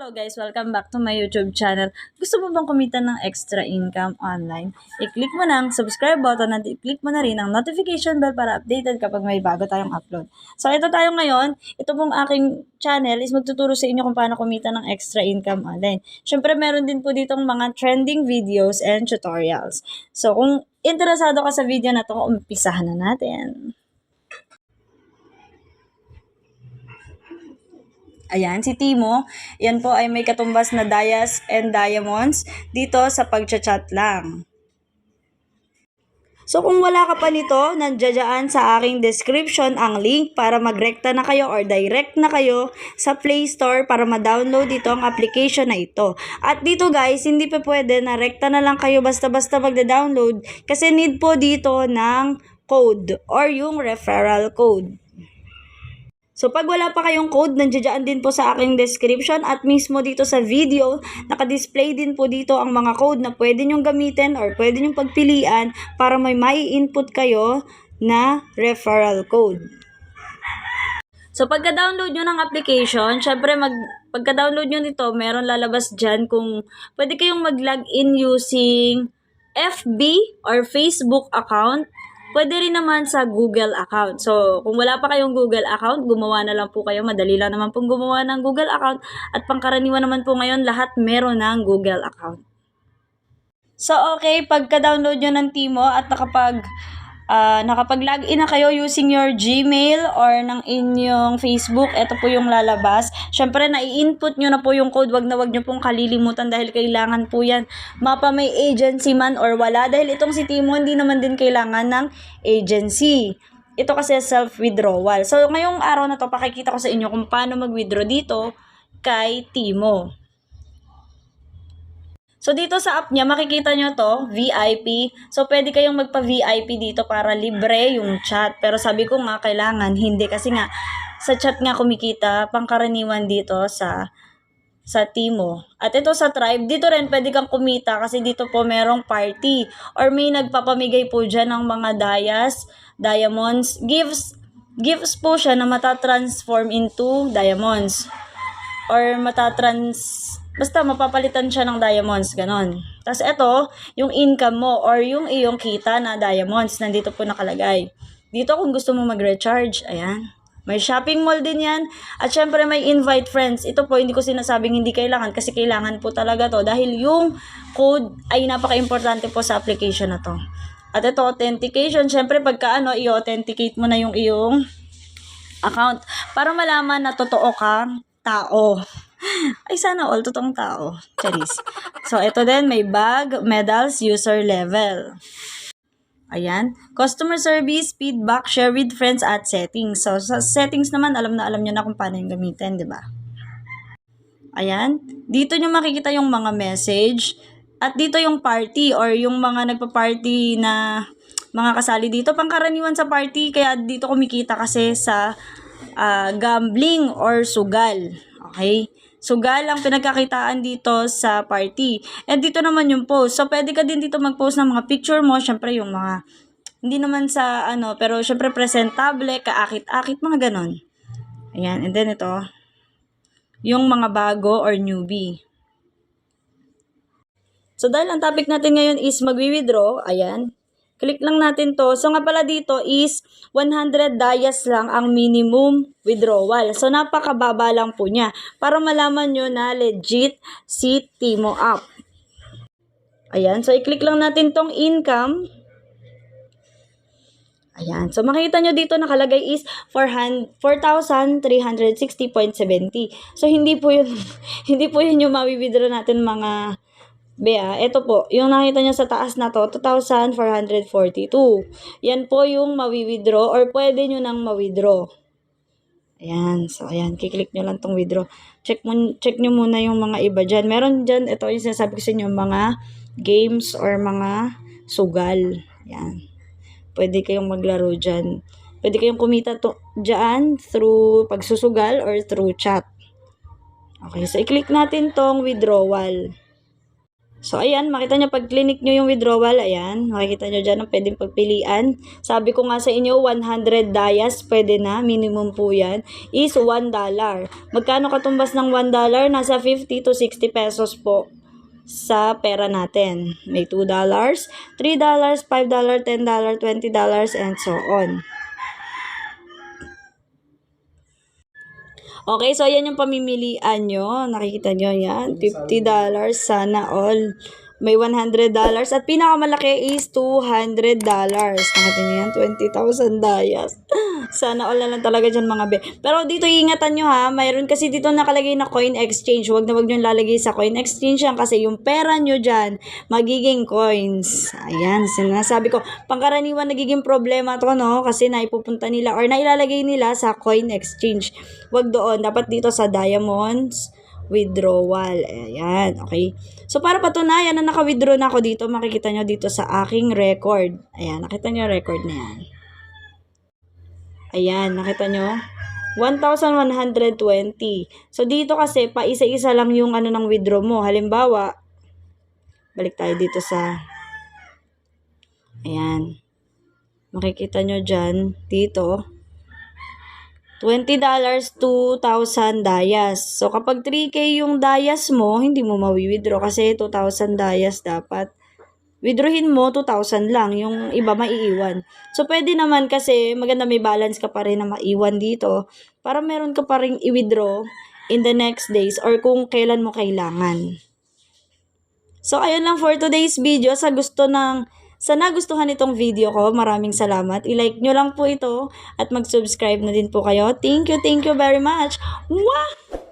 Hello guys! Welcome back to my YouTube channel. Gusto mo bang kumita ng extra income online? I-click mo na ang subscribe button at i-click mo na rin ang notification bell para updated kapag may bago tayong upload. So ito tayo ngayon. Ito pong aking channel is magtuturo sa inyo kung paano kumita ng extra income online. Syempre meron din po ditong mga trending videos and tutorials. So kung interesado ka sa video na to, umpisahan na natin. Ayan, si Timo, yan po ay may katumbas na Dias and Diamonds dito sa pagchat-chat lang. So kung wala ka pa nito, nandiyan sa aking description ang link para magrekta na kayo or direct na kayo sa Play Store para ma-download dito ang application na ito. At dito guys, hindi pa pwede na rekta na lang kayo basta-basta magda-download kasi need po dito ng code or yung referral code. So, pag wala pa kayong code, nandiyan din po sa aking description at mismo dito sa video, naka-display din po dito ang mga code na pwede nyong gamitin or pwede nyong pagpilian para may mai-input kayo na referral code. So, pagka-download nyo ng application, syempre pagka-download nyo nito, meron lalabas dyan kung pwede kayong mag-login using FB or Facebook account. Pwede rin naman sa Google account. So, kung wala pa kayong Google account, gumawa na lang po kayo. Madali lang naman pong gumawa ng Google account. At pangkaraniwan naman po ngayon, lahat meron ng Google account. So, okay, pagka-download nyo ng Timo at nakapag-login na kayo using your Gmail or ng inyong Facebook, ito po yung lalabas. Syempre, nai-input nyo na po yung code. Wag nyo pong kalilimutan dahil kailangan po yan. Mapa may agency man or wala. Dahil itong si Timo, hindi naman din kailangan ng agency. Ito kasi self-withdrawal. So, ngayong araw na to, pakikita ko sa inyo kung paano mag-withdraw dito kay Timo. So, dito sa app niya, makikita nyo to, VIP. So, pwede kayong magpa-VIP dito para libre yung chat. Pero sabi ko nga, kailangan, hindi. Kasi nga, sa chat nga kumikita, pangkaraniwan dito sa Timo. At ito sa Tribe, dito rin pwede kang kumita kasi dito po merong party. Or may nagpapamigay po dyan ng mga Dias, Diamonds. Gifts po siya na matatransform into Diamonds. Or basta mapapalitan siya ng diamonds, ganon. Tapos ito, yung income mo or yung iyong kita na diamonds, nandito po nakalagay. Dito kung gusto mo mag-recharge, ayan. May shopping mall din yan. At syempre may invite friends. Ito po, hindi ko sinasabing hindi kailangan kasi kailangan po talaga to. Dahil yung code ay napaka-importante po sa application na to. At ito, authentication. Syempre pagka i-authenticate mo na yung iyong account para malaman na totoo kang tao. Ay, sana all totoong tao. Charis. So, ito din, may bag, medals, user level. Ayan. Customer service, feedback, share with friends, at settings. So, sa settings naman, alam nyo na kung paano yung gamitin, di ba? Ayan. Dito nyo makikita yung mga message. At dito yung party or yung mga nagpa-party na mga kasali dito. Pangkaraniwan sa party, kaya dito kumikita kasi sa gambling or sugal. Okay? Sugal ang pinagkakitaan dito sa party. And dito naman yung post. So, pwede ka din dito mag-post ng mga picture mo. Syempre, yung mga, hindi naman sa pero syempre presentable, kaakit-akit, mga ganon. Ayan. And then ito, yung mga bago or newbie. So, dahil ang topic natin ngayon is mag-withdraw, ayan. Click lang natin to. So nga pala dito is 100 Dias lang ang minimum withdrawal. So napakababa lang po niya. Para malaman nyo na legit si Timo app. Ayan. So i-click lang natin tong income. Ayan. So makita nyo dito nakalagay is 4,360.70. So hindi po yun yung mawi-withdraw natin mga ito po, yung nakita nyo sa taas na to, 2,442. Yan po yung mawi-withdraw or pwede nyo nang ma-withdraw. Ayan, so ayan, kiklik nyo lang tong withdraw. Check nyo muna yung mga iba dyan. Meron dyan, ito yung sinasabi ko sa inyo, mga games or mga sugal. Ayan. Pwede kayong maglaro dyan. Pwede kayong kumita dyan through pagsusugal or through chat. Okay, so i-click natin tong withdrawal. So, ayan, makita nyo pag clinic nyo yung withdrawal, ayan, makikita nyo dyan ang pwedeng pagpilian. Sabi ko nga sa inyo, 100 dayas, pwede na, minimum po yan, is $1. Magkano katumbas ng $1? Nasa 50 to 60 pesos po sa pera natin. May $2, $3, $5, $10, $20, and so on. Okay, so yan yung pamimilian nyo. Nakikita nyo yan. $50. Sana all. May $100. At pinakamalaki is $200. Nakita nyo yan? 20,000 dayas. Sana all na lang talaga dyan mga be. Pero dito ingatan nyo ha. Mayroon kasi dito nakalagay na coin exchange. Huwag na huwag nyo lalagay sa coin exchange yan. Kasi yung pera nyo dyan, magiging coins. Ayan. Sinasabi ko, pangkaraniwan nagiging problema to, no? Kasi naipupunta nila or nailalagay nila sa coin exchange. Huwag doon. Dapat dito sa diamonds withdrawal. Ayan, okay. So, para patunayan na naka-withdraw na ako dito, makikita nyo dito sa aking record. Ayan, nakita nyo record na yan. Ayan, nakita nyo? 1,120. So, dito kasi, pa isa-isa lang yung ano ng withdraw mo. Halimbawa, balik tayo dito sa, ayan. Makikita nyo dyan, dito, $20, 2,000 dayas. So, kapag 3K yung dayas mo, hindi mo mawi-withdraw kasi 2,000 dayas dapat. Withdrawin mo, 2,000 lang. Yung iba maiiwan. So, pwede naman kasi maganda may balance ka pa rin na maiwan dito para meron ka pa rin i-withdraw in the next days or kung kailan mo kailangan. So, ayun lang for today's video. Sa nagustuhan itong video ko, maraming salamat. I-like nyo lang po ito at mag-subscribe na din po kayo. Thank you very much. Mwah!